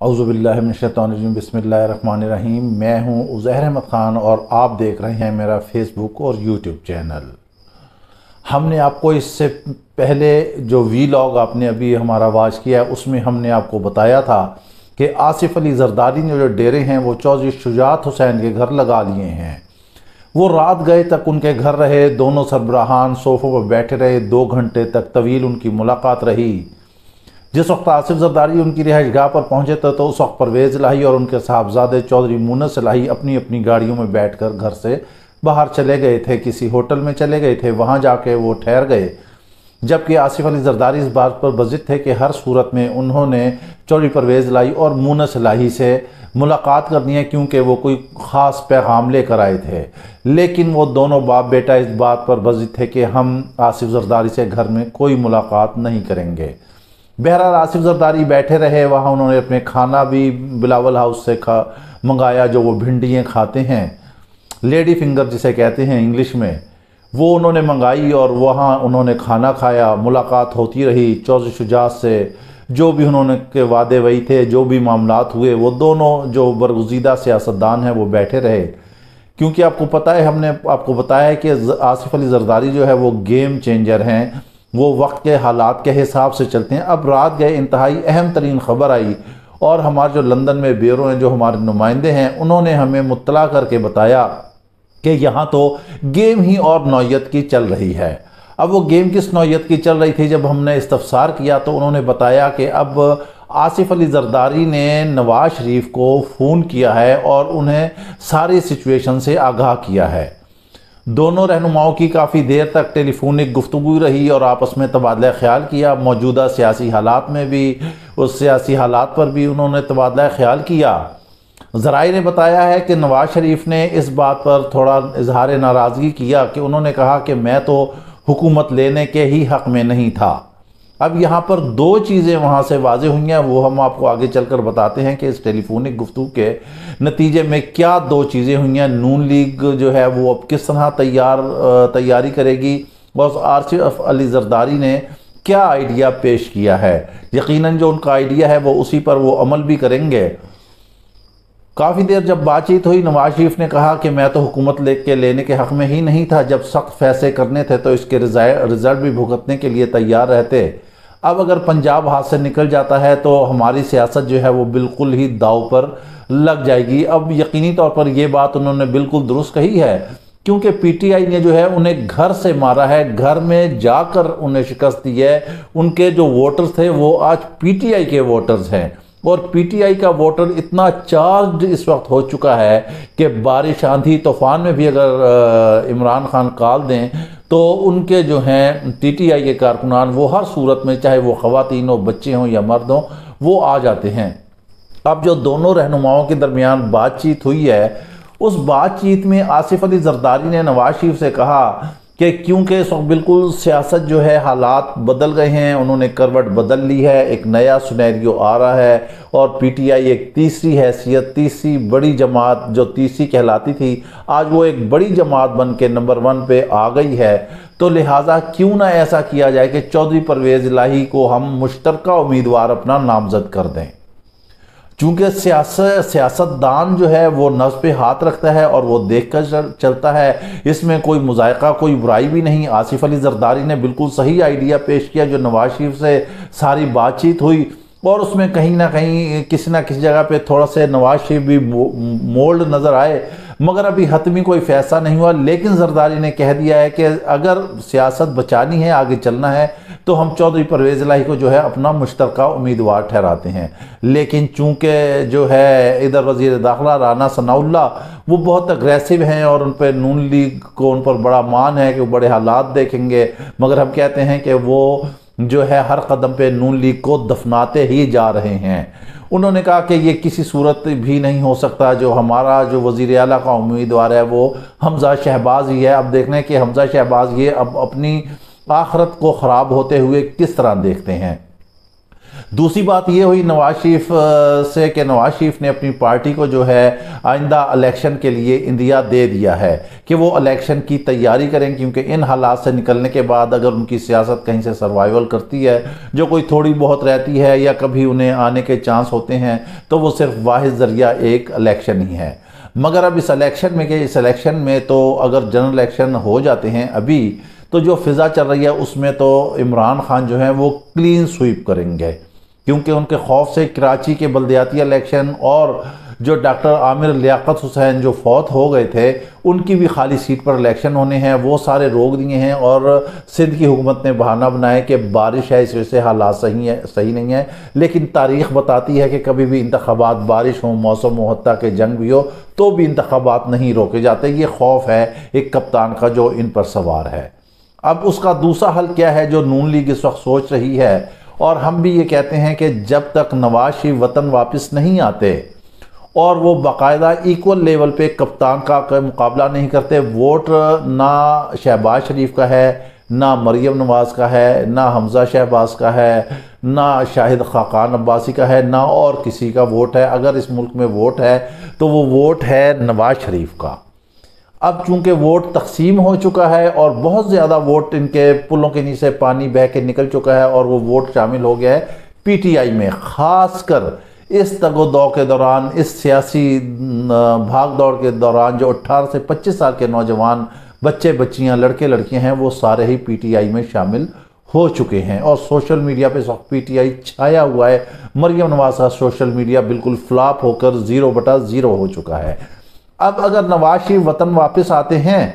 اعوذ باللہ من الشیطان الرجیم، بسم اللہ الرحمن الرحیم۔ میں ہوں عزیر احمد خان اور آپ دیکھ رہے ہیں میرا فیس بک اور یوٹیوب چینل۔ ہم نے آپ کو اس سے پہلے جو ویلاگ آپ نے ابھی ہمارا واچ کیا ہے اس میں ہم نے آپ کو بتایا تھا کہ آصف علی زرداری نے جو ڈیرے ہیں وہ چودھری شجاعت حسین کے گھر لگا لیے ہیں۔ وہ رات گئے تک ان کے گھر رہے، دونوں سربراہان صوفوں پر بیٹھے رہے، 2 گھنٹے تک طویل ان کی ملاقات رہی۔ جس وقت آصف زرداری ان کی رہائش گاہ پر پہنچے تھے تو اس وقت پرویز الہی اور ان کے صاحبزادے چودھری مونس الہی اپنی اپنی گاڑیوں میں بیٹھ کر گھر سے باہر چلے گئے تھے، کسی ہوٹل میں چلے گئے تھے، وہاں جا کے وہ ٹھہر گئے۔ جبکہ آصف علی زرداری اس بات پر بضد تھے کہ ہر صورت میں انہوں نے چودھری پرویز الہی اور مونس الہی سے ملاقات کرنی ہے، کیونکہ وہ کوئی خاص پیغام لے کر آئے تھے۔ لیکن وہ دونوں باپ بیٹا اس بات پر بضد تھے کہ ہم آصف زرداری سے گھر میں کوئی ملاقات نہیں کریں گے۔ بہرحال آصف زرداری بیٹھے رہے، وہاں انہوں نے اپنے کھانا بھی بلاول ہاؤس سے منگایا، جو وہ بھنڈیاں کھاتے ہیں، لیڈی فنگر جسے کہتے ہیں انگلش میں، وہ انہوں نے منگائی اور وہاں انہوں نے کھانا کھایا۔ ملاقات ہوتی رہی چودھری شجاعت سے، جو بھی انہوں نے کے وعدے وہی تھے، جو بھی معاملات ہوئے، وہ دونوں جو برگزیدہ سیاستدان ہیں وہ بیٹھے رہے۔ کیونکہ آپ کو پتہ ہے، ہم نے آپ کو بتایا ہے کہ آصف علی زرداری جو ہے وہ گیم چینجر ہیں، وہ وقت کے حالات کے حساب سے چلتے ہیں۔ اب رات گئے انتہائی اہم ترین خبر آئی اور ہمارے جو لندن میں بیورو ہیں، جو ہمارے نمائندے ہیں، انہوں نے ہمیں مطلع کر کے بتایا کہ یہاں تو گیم ہی اور نوعیت کی چل رہی ہے۔ اب وہ گیم کس نوعیت کی چل رہی تھی؟ جب ہم نے استفسار کیا تو انہوں نے بتایا کہ اب آصف علی زرداری نے نواز شریف کو فون کیا ہے اور انہیں ساری سچویشن سے آگاہ کیا ہے۔ دونوں رہنماؤں کی کافی دیر تک ٹیلی فونک گفتگو رہی اور آپس میں تبادلہ خیال کیا۔ موجودہ سیاسی حالات میں بھی، اس سیاسی حالات پر بھی انہوں نے تبادلہ خیال کیا۔ ذرائع نے بتایا ہے کہ نواز شریف نے اس بات پر تھوڑا اظہار ناراضگی کیا کہ انہوں نے کہا کہ میں تو حکومت لینے کے ہی حق میں نہیں تھا۔ اب یہاں پر 2 چیزیں وہاں سے واضح ہوئی ہیں، وہ ہم آپ کو آگے چل کر بتاتے ہیں کہ اس ٹیلی فونک گفتگو کے نتیجے میں کیا 2 چیزیں ہوئی ہیں۔ نون لیگ جو ہے وہ اب کس طرح تیاری کرے گی اور آصف علی زرداری نے کیا آئیڈیا پیش کیا ہے۔ یقیناً جو ان کا آئیڈیا ہے وہ اسی پر وہ عمل بھی کریں گے۔ کافی دیر جب بات چیت ہوئی، نواز شریف نے کہا کہ میں تو حکومت لینے کے حق میں ہی نہیں تھا، جب سخت فیصلے کرنے تھے تو اس کے رزلٹ بھی بھگتنے کے لیے تیار رہتے۔ اب اگر پنجاب ہاتھ سے نکل جاتا ہے تو ہماری سیاست جو ہے وہ بالکل ہی داؤ پر لگ جائے گی۔ اب یقینی طور پر یہ بات انہوں نے بالکل درست کہی ہے، کیونکہ پی ٹی آئی نے جو ہے انہیں گھر سے مارا ہے، گھر میں جا کر انہیں شکست دی ہے۔ ان کے جو ووٹرز تھے وہ آج پی ٹی آئی کے ووٹرز ہیں، اور پی ٹی آئی کا ووٹر اتنا چارجڈ اس وقت ہو چکا ہے کہ بارش آندھی طوفان میں بھی اگر عمران خان کال دیں تو ان کے جو ہیں پی ٹی آئی کے کارکنان وہ ہر صورت میں، چاہے وہ خواتین ہوں، بچے ہوں یا مرد ہوں، وہ آ جاتے ہیں۔ اب جو دونوں رہنماؤں کے درمیان بات چیت ہوئی ہے، اس بات چیت میں آصف علی زرداری نے نواز شریف سے کہا کہ کیونکہ اس وقت بالکل سیاست جو ہے حالات بدل گئے ہیں، انہوں نے کروٹ بدل لی ہے، ایک نیا سینیریو آ رہا ہے اور پی ٹی آئی ایک تیسری حیثیت، تیسری بڑی جماعت جو تیسری کہلاتی تھی، آج وہ ایک بڑی جماعت بن کے نمبر 1 پہ آ گئی ہے۔ تو لہٰذا کیوں نہ ایسا کیا جائے کہ چودھری پرویز الہی کو ہم مشترکہ امیدوار اپنا نامزد کر دیں۔ چونکہ سیاستدان جو ہے وہ نبض پہ ہاتھ رکھتا ہے اور وہ دیکھ کر چلتا ہے، اس میں کوئی مذائقہ، کوئی برائی بھی نہیں۔ آصف علی زرداری نے بالکل صحیح آئیڈیا پیش کیا، جو نواز شریف سے ساری بات چیت ہوئی اور اس میں کہیں نہ کہیں کسی نہ کسی جگہ پہ تھوڑا سے نواز شریف بھی مولڈ نظر آئے، مگر ابھی حتمی کوئی فیصلہ نہیں ہوا۔ لیکن زرداری نے کہہ دیا ہے کہ اگر سیاست بچانی ہے، آگے چلنا ہے، تو ہم چودھری پرویز الہی کو جو ہے اپنا مشترکہ امیدوار ٹھہراتے ہیں۔ لیکن چونکہ جو ہے ادھر وزیر داخلہ رانا ثناء اللہ وہ بہت اگریسو ہیں اور ان پہ نون لیگ کو ان پر بڑا مان ہے کہ وہ بڑے حالات دیکھیں گے، مگر ہم کہتے ہیں کہ وہ جو ہے ہر قدم پہ نون لیگ کو دفناتے ہی جا رہے ہیں۔ انہوں نے کہا کہ یہ کسی صورت بھی نہیں ہو سکتا، جو ہمارا جو وزیر اعلیٰ کا امیدوار ہے وہ حمزہ شہباز ہی ہے۔ اب دیکھنے کہ حمزہ شہباز یہ اب اپنی آخرت کو خراب ہوتے ہوئے کس طرح دیکھتے ہیں۔ دوسری بات یہ ہوئی نواز شریف سے کہ نواز شریف نے اپنی پارٹی کو جو ہے آئندہ الیکشن کے لیے اندیا دے دیا ہے کہ وہ الیکشن کی تیاری کریں، کیونکہ ان حالات سے نکلنے کے بعد اگر ان کی سیاست کہیں سے سروائیول کرتی ہے، جو کوئی تھوڑی بہت رہتی ہے یا کبھی انہیں آنے کے چانس ہوتے ہیں، تو وہ صرف واحد ذریعہ ایک الیکشن ہی ہے۔ مگر اب اس الیکشن میں تو اگر جنرل الیکشن ہو جاتے ہیں ابھی، تو جو فضا چل رہی ہے اس میں تو عمران خان جو ہیں وہ کلین سویپ کریں گے، کیونکہ ان کے خوف سے کراچی کے بلدیاتی الیکشن اور جو ڈاکٹر عامر لیاقت حسین جو فوت ہو گئے تھے ان کی بھی خالی سیٹ پر الیکشن ہونے ہیں، وہ سارے روک دیے ہیں، اور سندھ کی حکومت نے بہانہ بنائے کہ بارش ہے، اس وجہ سے حالات صحیح نہیں ہے۔ لیکن تاریخ بتاتی ہے کہ کبھی بھی انتخابات، بارش ہوں، موسم و حتیٰ کہ جنگ بھی ہو، تو بھی انتخابات نہیں روکے جاتے۔ یہ خوف ہے ایک کپتان کا جو ان پر سوار ہے۔ اب اس کا دوسرا حل کیا ہے جو نون لیگ اس وقت سوچ رہی ہے، اور ہم بھی یہ کہتے ہیں کہ جب تک نواز شریف وطن واپس نہیں آتے اور وہ باقاعدہ ایکول لیول پہ کپتان کا مقابلہ نہیں کرتے، ووٹ نہ شہباز شریف کا ہے، نہ مریم نواز کا ہے، نہ حمزہ شہباز کا ہے، نہ شاہد خاقان عباسی کا ہے، نہ اور کسی کا ووٹ ہے۔ اگر اس ملک میں ووٹ ہے تو وہ ووٹ ہے نواز شریف کا۔ اب چونکہ ووٹ تقسیم ہو چکا ہے اور بہت زیادہ ووٹ ان کے پلوں کے نیچے پانی بہہ کے نکل چکا ہے، اور وہ ووٹ شامل ہو گیا ہے پی ٹی آئی میں، خاص کر اس تگ و دو کے دوران، اس سیاسی بھاگ دوڑ کے دوران جو 18 سے 25 سال کے نوجوان بچے بچیاں، لڑکے لڑکیاں ہیں، وہ سارے ہی پی ٹی آئی میں شامل ہو چکے ہیں، اور سوشل میڈیا پہ اس وقت پی ٹی آئی چھایا ہوا ہے۔ مریم نواز کا سوشل میڈیا بالکل فلاپ ہو کر 0/0 ہو چکا ہے۔ اب اگر نواز شریف وطن واپس آتے ہیں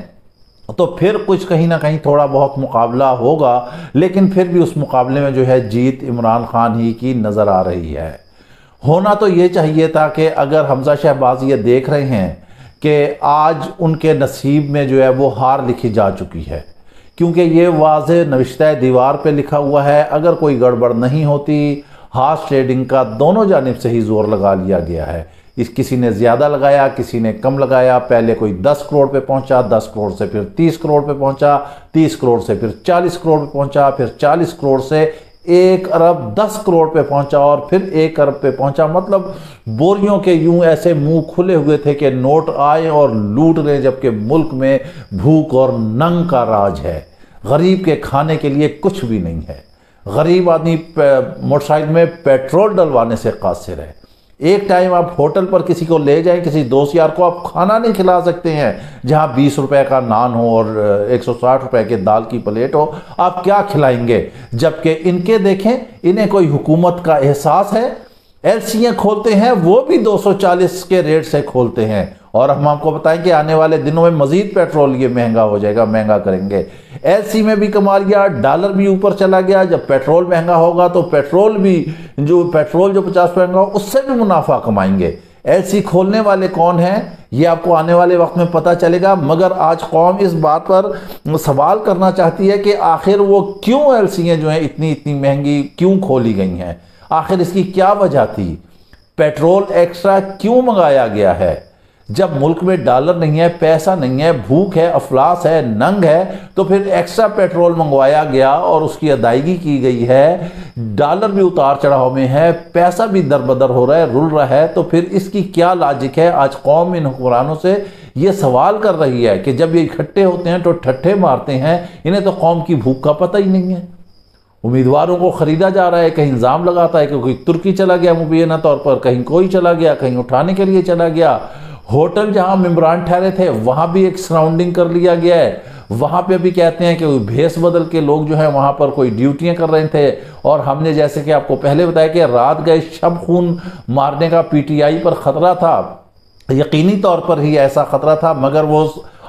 تو پھر کچھ کہیں نہ کہیں تھوڑا بہت مقابلہ ہوگا، لیکن پھر بھی اس مقابلے میں جو ہے جیت عمران خان ہی کی نظر آ رہی ہے۔ ہونا تو یہ چاہیے تھا کہ اگر حمزہ شہباز یہ دیکھ رہے ہیں کہ آج ان کے نصیب میں جو ہے وہ ہار لکھی جا چکی ہے، کیونکہ یہ واضح نوشتہ دیوار پہ لکھا ہوا ہے، اگر کوئی گڑبڑ نہیں ہوتی، ہارس ٹریڈنگ کا دونوں جانب سے ہی زور لگا لیا گیا ہے۔ کسی نے زیادہ لگایا، کسی نے کم لگایا، پہلے کوئی 10 کروڑ پہ پہنچا، 10 کروڑ سے پھر 30 کروڑ پہ پہنچا، 30 کروڑ سے پھر 40 کروڑ پہ پہنچا، پھر 40 کروڑ سے 1 ارب 10 کروڑ پہ پہنچا، اور پھر 1 ارب پہ پہنچا۔ مطلب بوریوں کے یوں ایسے منہ کھلے ہوئے تھے کہ نوٹ آئے اور لوٹ رہے، جبکہ ملک میں بھوک اور ننگ کا راج ہے، غریب کے کھانے کے لیے کچھ بھی نہیں ہے۔ غریب آدمی موٹر سائیکل میں پیٹرول ڈلوانے سے قاصر ہے۔ ایک ٹائم آپ ہوٹل پر کسی کو لے جائیں، کسی دوست یار کو، آپ کھانا نہیں کھلا سکتے ہیں، جہاں 20 روپے کا نان ہو اور 160 روپے کے دال کی پلیٹ ہو، آپ کیا کھلائیں گے؟ جبکہ ان کے دیکھیں، انہیں کوئی حکومت کا احساس ہے۔ ایل سی کھولتے ہیں، وہ بھی 240 کے ریٹ سے کھولتے ہیں، اور ہم آپ کو بتائیں کہ آنے والے دنوں میں مزید پیٹرول یہ مہنگا ہو جائے گا، مہنگا کریں گے۔ ایل سی میں بھی کما لیا، ڈالر بھی اوپر چلا گیا، جب پیٹرول مہنگا ہوگا تو پیٹرول جو 50 مہنگا ہو، اس سے بھی منافع کمائیں گے۔ ایل سی کھولنے والے کون ہیں یہ آپ کو آنے والے وقت میں پتہ چلے گا، مگر آج قوم اس بات پر سوال کرنا چاہتی ہے کہ آخر وہ کیوں ایل سی جو ہیں اتنی مہنگی کیوں کھولی گئی ہیں، آخر اس کی کیا وجہ تھی؟ پیٹرول ایکسٹرا کیوں منگایا گیا ہے؟ جب ملک میں ڈالر نہیں ہے، پیسہ نہیں ہے، بھوک ہے، افلاس ہے، ننگ ہے، تو پھر ایکسٹرا پیٹرول منگوایا گیا اور اس کی ادائیگی کی گئی ہے، ڈالر بھی اتار چڑھاؤ میں ہے، پیسہ بھی در بدر ہو رہا ہے، رل رہا ہے، تو پھر اس کی کیا لاجک ہے؟ آج قوم ان حکمرانوں سے یہ سوال کر رہی ہے کہ جب یہ اکٹھے ہوتے ہیں تو ٹھٹھے مارتے ہیں، انہیں تو قوم کی بھوک کا پتہ ہی نہیں ہے۔ امیدواروں کو خریدا جا رہا ہے، کہیں الزام لگاتا ہے کہ کوئی ترکی چلا گیا مبینہ طور پر، کہیں کوئی چلا گیا، کہیں اٹھانے کے لیے چلا گیا۔ ہوٹل جہاں ممبران ٹھہرے تھے وہاں بھی ایک سراؤنڈنگ کر لیا گیا ہے، وہاں پہ بھی کہتے ہیں کہ بھیس بدل کے لوگ جو ہیں وہاں پر کوئی ڈیوٹیاں کر رہے تھے، اور ہم نے جیسے کہ آپ کو پہلے بتایا کہ رات گئے شب خون مارنے کا پی ٹی آئی پر خطرہ تھا، یقینی طور پر ہی ایسا خطرہ تھا، مگر وہ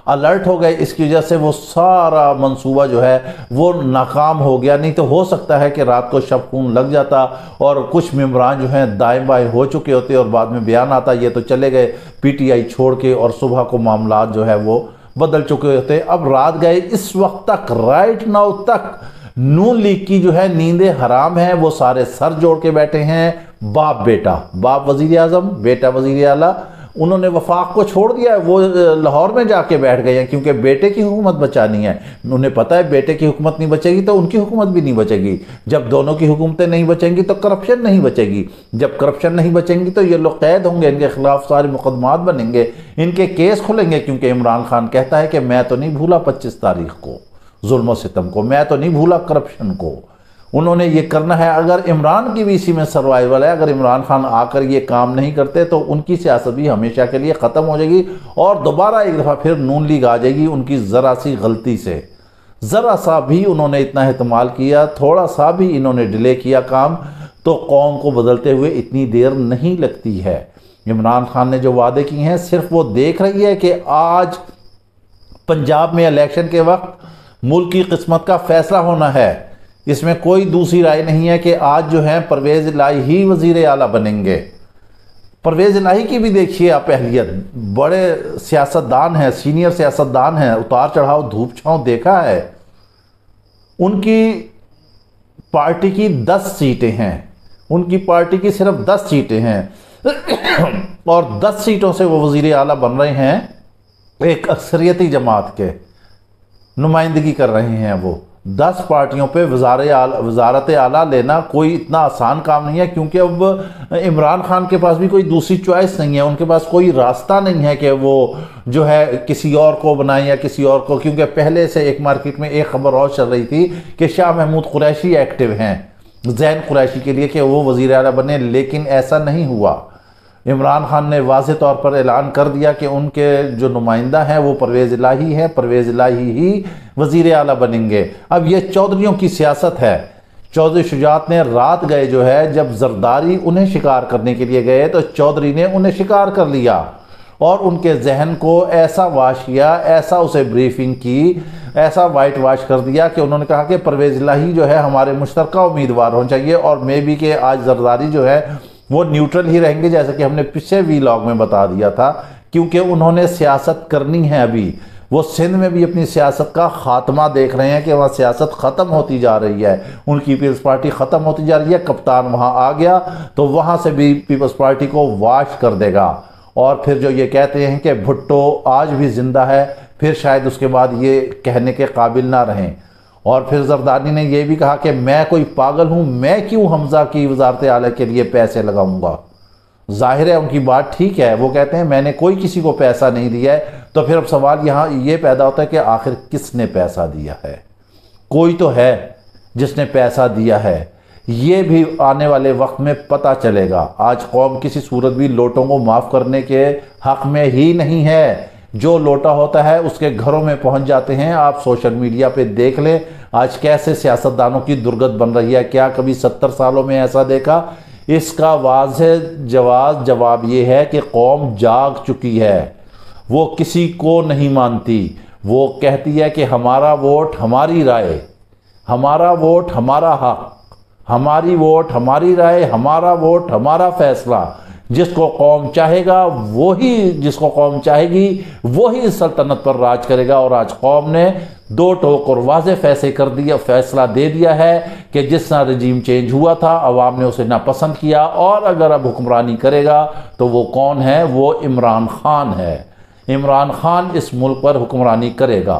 الرٹ ہو گئے، اس کی وجہ سے وہ سارا منصوبہ جو ہے وہ ناکام ہو گیا۔ نہیں تو ہو سکتا ہے کہ رات کو شب خون لگ جاتا اور کچھ ممبران جو ہیں دائیں بائیں ہو چکے ہوتے اور بعد میں بیان آتا یہ تو چلے گئے پی ٹی آئی چھوڑ کے، اور صبح کو معاملات جو ہے وہ بدل چکے ہوتے۔ اب رات گئے اس وقت تک، رائٹ ناؤ تک نون لیگ کی جو ہے نیندیں حرام ہیں، وہ سارے سر جوڑ کے بیٹھے ہیں، باپ بیٹا، باپ وزیر اعظم، بیٹا وزیر اعلیٰ، انہوں نے وفاق کو چھوڑ دیا ہے، وہ لاہور میں جا کے بیٹھ گئے ہیں کیونکہ بیٹے کی حکومت بچانی ہے۔ انہیں پتہ ہے بیٹے کی حکومت نہیں بچے گی تو ان کی حکومت بھی نہیں بچے گی، جب دونوں کی حکومتیں نہیں بچیں گی تو کرپشن نہیں بچے گی، جب کرپشن نہیں بچیں گی تو یہ لوگ قید ہوں گے، ان کے خلاف سارے مقدمات بنیں گے، ان کے کیس کھلیں گے، کیونکہ عمران خان کہتا ہے کہ میں تو نہیں بھولا 25 تاریخ کو ظلم و ستم کو، میں تو نہیں بھولا کرپشن کو۔ انہوں نے یہ کرنا ہے۔ اگر عمران کی بھی اسی میں سروائیول ہے، اگر عمران خان آ کر یہ کام نہیں کرتے تو ان کی سیاست بھی ہمیشہ کے لیے ختم ہو جائے گی، اور دوبارہ ایک دفعہ پھر نون لیگ آ جائے گی ان کی ذرا سی غلطی سے۔ ذرا سا بھی انہوں نے اتنا احتمال کیا، تھوڑا سا بھی انہوں نے ڈیلے کیا کام، تو قوم کو بدلتے ہوئے اتنی دیر نہیں لگتی ہے۔ عمران خان نے جو وعدے کی ہیں صرف وہ دیکھ رہی ہے کہ آج پنجاب میں الیکشن کے وقت ملک کی قسمت کا فیصلہ ہونا ہے، اس میں کوئی دوسری رائے نہیں ہے کہ آج جو ہے پرویز الہی ہی وزیر اعلیٰ بنیں گے۔ پرویز الہی کی بھی دیکھیے آپ اہلیت، بڑے سیاستدان ہیں، سینئر سیاستدان ہیں، اتار چڑھاؤ دھوپ چھاؤں دیکھا ہے۔ ان کی پارٹی کی 10 سیٹیں ہیں، ان کی پارٹی کی صرف 10 سیٹیں ہیں اور 10 سیٹوں سے وہ وزیر اعلیٰ بن رہے ہیں، ایک اکثریتی جماعت کے نمائندگی کر رہے ہیں۔ وہ 10 پارٹیوں پہ وزارت اعلیٰ لینا کوئی اتنا آسان کام نہیں ہے، کیونکہ اب عمران خان کے پاس بھی کوئی دوسری چوائس نہیں ہے، ان کے پاس کوئی راستہ نہیں ہے کہ وہ جو ہے کسی اور کو بنائیں یا کسی اور کو، کیونکہ پہلے سے ایک مارکیٹ میں ایک خبر اور چل رہی تھی کہ شاہ محمود قریشی ایکٹیو ہیں زین قریشی کے لیے کہ وہ وزیر اعلیٰ بنے، لیکن ایسا نہیں ہوا۔ عمران خان نے واضح طور پر اعلان کر دیا کہ ان کے جو نمائندہ ہیں وہ پرویز الہی ہیں، پرویز الہی ہی وزیر اعلیٰ بنیں گے۔ اب یہ چودھریوں کی سیاست ہے۔ چودھری شجاعت نے رات گئے جو ہے، جب زرداری انہیں شکار کرنے کے لیے گئے تو چودھری نے انہیں شکار کر لیا اور ان کے ذہن کو ایسا واش کیا، ایسا اسے بریفنگ کی، ایسا وائٹ واش کر دیا کہ انہوں نے کہا کہ پرویز الہی جو ہے ہمارے مشترکہ امیدوار ہونا چاہیے، اور میں بھی کہ آج زرداری جو ہے وہ نیوٹرل ہی رہیں گے، جیسا کہ ہم نے پچھلے ویلاگ میں بتا دیا تھا، کیونکہ انہوں نے سیاست کرنی ہے۔ ابھی وہ سندھ میں بھی اپنی سیاست کا خاتمہ دیکھ رہے ہیں کہ وہاں سیاست ختم ہوتی جا رہی ہے، ان کی پیپلز پارٹی ختم ہوتی جا رہی ہے۔ کپتان وہاں آ گیا تو وہاں سے بھی پیپلز پارٹی کو واش کر دے گا، اور پھر جو یہ کہتے ہیں کہ بھٹو آج بھی زندہ ہے، پھر شاید اس کے بعد یہ کہنے کے قابل نہ رہیں۔ اور پھر زرداری نے یہ بھی کہا کہ میں کوئی پاگل ہوں، میں کیوں حمزہ کی وزارت اعلیٰ کے لیے پیسے لگاؤں گا۔ ظاہر ہے ان کی بات ٹھیک ہے، وہ کہتے ہیں میں نے کوئی کسی کو پیسہ نہیں دیا ہے، تو پھر اب سوال یہاں یہ پیدا ہوتا ہے کہ آخر کس نے پیسہ دیا ہے؟ کوئی تو ہے جس نے پیسہ دیا ہے، یہ بھی آنے والے وقت میں پتہ چلے گا۔ آج قوم کسی صورت بھی لوٹوں کو معاف کرنے کے حق میں ہی نہیں ہے۔ جو لوٹا ہوتا ہے اس کے گھروں میں پہنچ جاتے ہیں۔ آپ سوشل میڈیا پہ دیکھ لیں آج کیسے سیاستدانوں کی درگت بن رہی ہے۔ کیا کبھی 70 سالوں میں ایسا دیکھا؟ اس کا واضح جواب یہ ہے کہ قوم جاگ چکی ہے، وہ کسی کو نہیں مانتی۔ وہ کہتی ہے کہ ہمارا ووٹ ہماری رائے، ہمارا ووٹ ہمارا حق، ہماری ووٹ ہماری رائے، ہمارا ووٹ ہمارا فیصلہ۔ جس کو قوم چاہے گا جس کو قوم چاہے گی وہی سلطنت پر راج کرے گا۔ اور آج قوم نے 2 ٹوک اور واضح فیصلہ دے دیا ہے کہ جس طرح رجیم چینج ہوا تھا عوام نے اسے ناپسند کیا، اور اگر اب حکمرانی کرے گا تو وہ کون ہے؟ وہ عمران خان ہے۔ عمران خان اس ملک پر حکمرانی کرے گا۔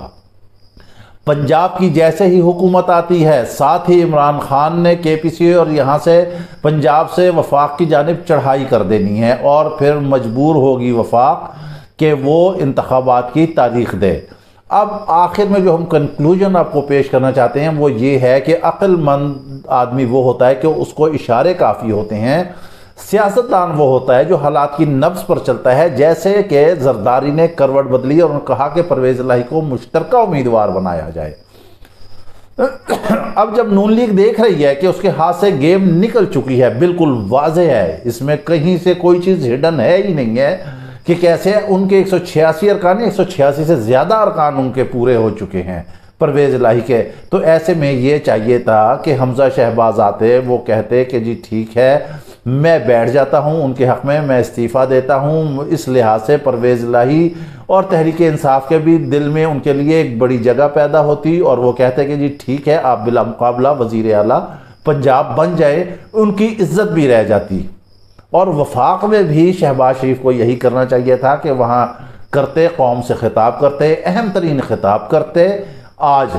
پنجاب کی جیسے ہی حکومت آتی ہے ساتھ ہی عمران خان نے کے پی سی اور یہاں سے پنجاب سے وفاق کی جانب چڑھائی کر دینی ہے، اور پھر مجبور ہوگی وفاق کہ وہ انتخابات کی تاریخ دے۔ اب آخر میں جو ہم کنکلوژن آپ کو پیش کرنا چاہتے ہیں وہ یہ ہے کہ عقل مند آدمی وہ ہوتا ہے کہ اس کو اشارے کافی ہوتے ہیں، سیاستدان وہ ہوتا ہے جو حالات کی نبض پر چلتا ہے، جیسے کہ زرداری نے کروٹ بدلی اور انہوں نے کہا کہ پرویز الہی کو مشترکہ امیدوار بنایا جائے۔ اب جب نون لیگ دیکھ رہی ہے کہ اس کے ہاتھ سے گیم نکل چکی ہے، بالکل واضح ہے، اس میں کہیں سے کوئی چیز ہڈن ہے ہی نہیں ہے کہ کیسے ان کے 186 ارکان 186 سے زیادہ ارکان ان کے پورے ہو چکے ہیں پرویز الہی کے، تو ایسے میں یہ چاہیے تھا کہ حمزہ شہباز آتے، وہ کہتے کہ جی ٹھیک ہے میں بیٹھ جاتا ہوں ان کے حق میں استعفیٰ دیتا ہوں۔ اس لحاظ سے پرویز الہی اور تحریک انصاف کے بھی دل میں ان کے لیے ایک بڑی جگہ پیدا ہوتی، اور وہ کہتے کہ جی ٹھیک ہے آپ بلا مقابلہ وزیر اعلیٰ پنجاب بن جائے، ان کی عزت بھی رہ جاتی۔ اور وفاق میں بھی شہباز شریف کو یہی کرنا چاہیے تھا کہ وہاں کرتے، قوم سے خطاب کرتے، اہم ترین خطاب کرتے۔ آج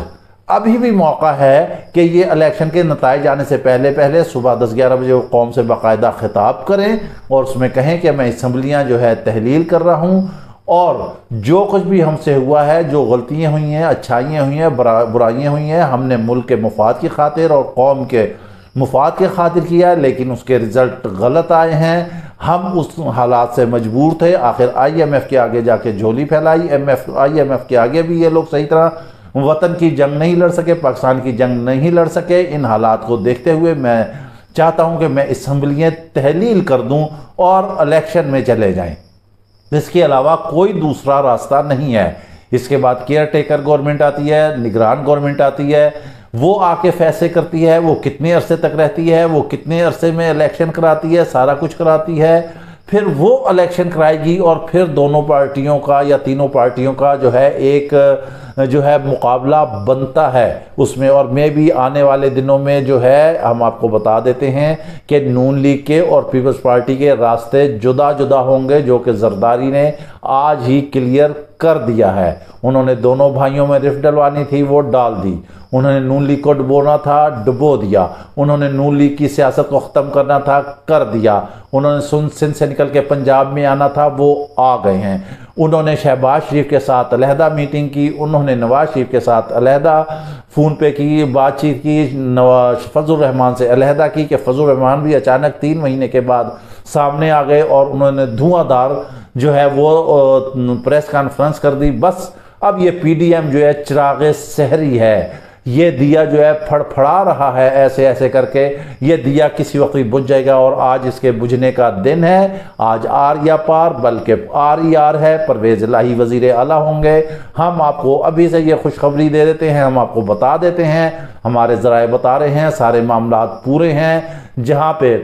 ابھی بھی موقع ہے کہ یہ الیکشن کے نتائج آنے سے پہلے صبح 10-11 بجے وہ قوم سے باقاعدہ خطاب کریں اور اس میں کہیں کہ میں اسمبلیاں جو ہے تحلیل کر رہا ہوں، اور جو کچھ بھی ہم سے ہوا ہے، جو غلطیاں ہوئی ہیں، اچھائیاں ہوئی ہیں، برائیاں ہوئی ہیں، ہم نے ملک کے مفاد کی خاطر اور قوم کے مفاد کے خاطر کیا ہے، لیکن اس کے رزلٹ غلط آئے ہیں۔ ہم اس حالات سے مجبور تھے، آخر آئی ایم ایف کے آگے جا کے جھولی پھیلائی، آئی ایم ایف کے آگے بھی یہ لوگ صحیح طرح وطن کی جنگ نہیں لڑ سکے، پاکستان کی جنگ نہیں لڑ سکے۔ ان حالات کو دیکھتے ہوئے میں چاہتا ہوں کہ میں اسمبلیاں تحلیل کر دوں اور الیکشن میں چلے جائیں، اس کے علاوہ کوئی دوسرا راستہ نہیں ہے۔ اس کے بعد کیئر ٹیکر گورنمنٹ آتی ہے، نگران گورنمنٹ آتی ہے، وہ آ کے فیصلے کرتی ہے، وہ کتنے عرصے تک رہتی ہے، وہ کتنے عرصے میں الیکشن کراتی ہے، سارا کچھ کراتی ہے، پھر وہ الیکشن کرائے گی اور پھر دونوں پارٹیوں کا یا تینوں پارٹیوں کا جو ہے ایک جو ہے مقابلہ بنتا ہے اس میں۔ اور میں بھی آنے والے دنوں میں جو ہے ہم آپ کو بتا دیتے ہیں کہ نون لیگ کے اور پیپلز پارٹی کے راستے جدا جدا ہوں گے، جو کہ زرداری نے آج ہی کلیئر کر دیا ہے۔ انہوں نے دونوں بھائیوں میں رفت ڈلوانی تھی، وہ ڈال دی۔ انہوں نے نون لیگ کو ڈبونا تھا، ڈبو دیا۔ انہوں نے نون لیگ کی سیاست کو ختم کرنا تھا، کر دیا۔ انہوں نے سندھ سے نکل کے پنجاب میں آنا تھا، وہ آ گئے ہیں۔ انہوں نے شہباز شریف کے ساتھ علیحدہ میٹنگ کی، انہوں نے نواز شریف کے ساتھ علیحدہ فون پہ کی، بات چیت کی، فضل الرحمان سے علیحدہ کی کہ فضل الرحمان بھی اچانک 3 مہینے کے بعد سامنے آ گئے اور انہوں نے دھواں دار جو ہے وہ پریس کانفرنس کر دی۔ بس اب یہ پی ڈی ایم جو ہے چراغ سحری ہے، یہ دیا جو ہے پھڑ پھڑا رہا ہے ایسے ایسے کر کے، یہ دیا کسی وقت بجھ جائے گا، اور آج اس کے بجھنے کا دن ہے۔ آج آر یا پار بلکہ آر ہی آر ہے، پرویز الہی وزیر اعلیٰ ہوں گے۔ ہم آپ کو ابھی سے یہ خوشخبری دے دیتے ہیں، ہم آپ کو بتا دیتے ہیں، ہمارے ذرائع بتا رہے ہیں، سارے معاملات پورے ہیں۔ جہاں پہ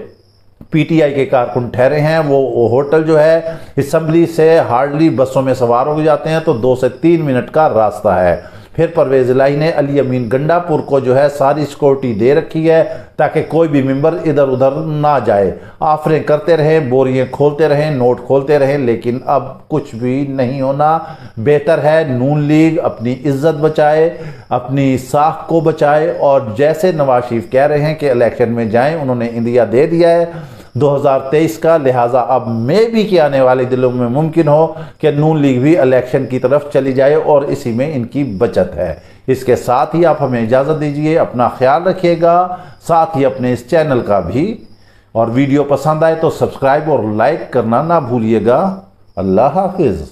پی ٹی آئی کے کارکن ٹھہرے ہیں، وہ ہوٹل جو ہے اسمبلی سے ہارڈلی بسوں میں سوار ہو جاتے ہیں تو 2 سے 3 منٹ کا راستہ ہے۔ پھر پرویز الہی نے علی امین گنڈا پور کو جو ہے ساری سیکورٹی دے رکھی ہے تاکہ کوئی بھی ممبر ادھر ادھر نہ جائے۔ آفریں کرتے رہیں، بوریاں کھولتے رہیں، نوٹ کھولتے رہیں، لیکن اب کچھ بھی نہیں ہونا۔ بہتر ہے نون لیگ اپنی عزت بچائے، اپنی ساکھ کو بچائے، اور جیسے نواز شریف کہہ رہے ہیں کہ الیکشن میں جائیں، انہوں نے انڈیا دے دیا ہے 2023 کا، لہٰذا اب میں بھی کہ آنے والے دنوں میں ممکن ہو کہ نون لیگ بھی الیکشن کی طرف چلی جائے، اور اسی میں ان کی بچت ہے۔ اس کے ساتھ ہی آپ ہمیں اجازت دیجئے، اپنا خیال رکھیے گا، ساتھ ہی اپنے اس چینل کا بھی، اور ویڈیو پسند آئے تو سبسکرائب اور لائک کرنا نہ بھولیے گا۔ اللہ حافظ۔